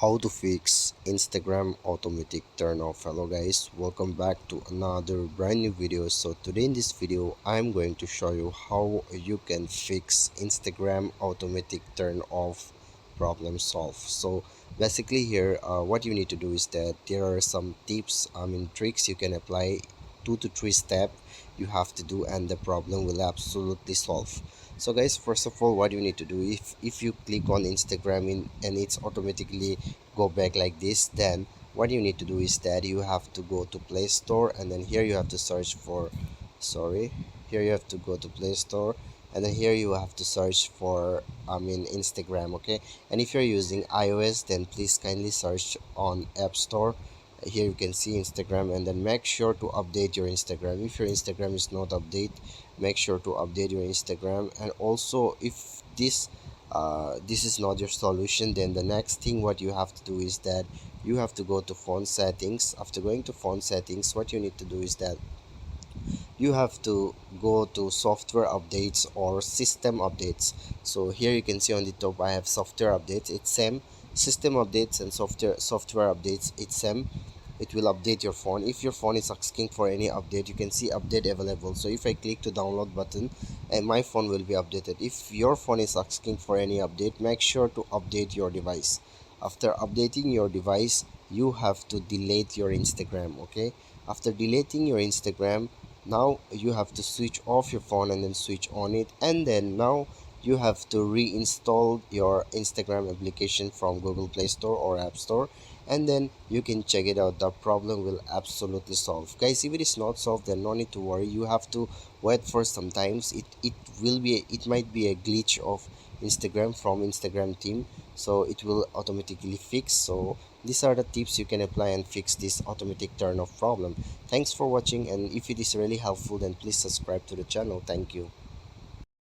How to fix Instagram automatic turn off. Hello guys, welcome back to another brand new video. So today in this video I'm going to show you how you can fix Instagram automatic turn off problem solve. So basically here what you need to do is that there are some tips, tricks you can apply, 2 to 3 steps you have to do, and the problem will absolutely solve. So guys, first of all, what you need to do, if you click on Instagram and it's automatically go back like this, then what you need to do is that you have to go to Play Store, and then here you have to search for, sorry, here you have to go to Play Store, and then here you have to search for Instagram. Okay, and if you're using iOS, then please kindly search on App Store. Here you can see Instagram, and then make sure to update your Instagram. If your Instagram is not update, make sure to update your Instagram. And also, if this is not your solution, then the next thing what you have to do is that you have to go to phone settings. After going to phone settings, what you need to do is that you have to go to software updates or system updates. So here you can see on the top I have software updates, it's same. System updates and software updates, it's same. It will update your phone. If your phone is asking for any update, you can see update available. So if I click to download button, and my phone will be updated. If your phone is asking for any update, make sure to update your device. After updating your device, you have to delete your Instagram. Okay, after deleting your Instagram, now you have to switch off your phone and then switch on it, and then now you have to reinstall your Instagram application from Google Play Store or App Store, and then you can check it out. The problem will absolutely solve. Guys, if it is not solved, then no need to worry. You have to wait for some times. It might be a glitch of Instagram from Instagram team, so it will automatically fix. So these are the tips you can apply and fix this automatic turn off problem. Thanks for watching, and if it is really helpful, then please subscribe to the channel. Thank you.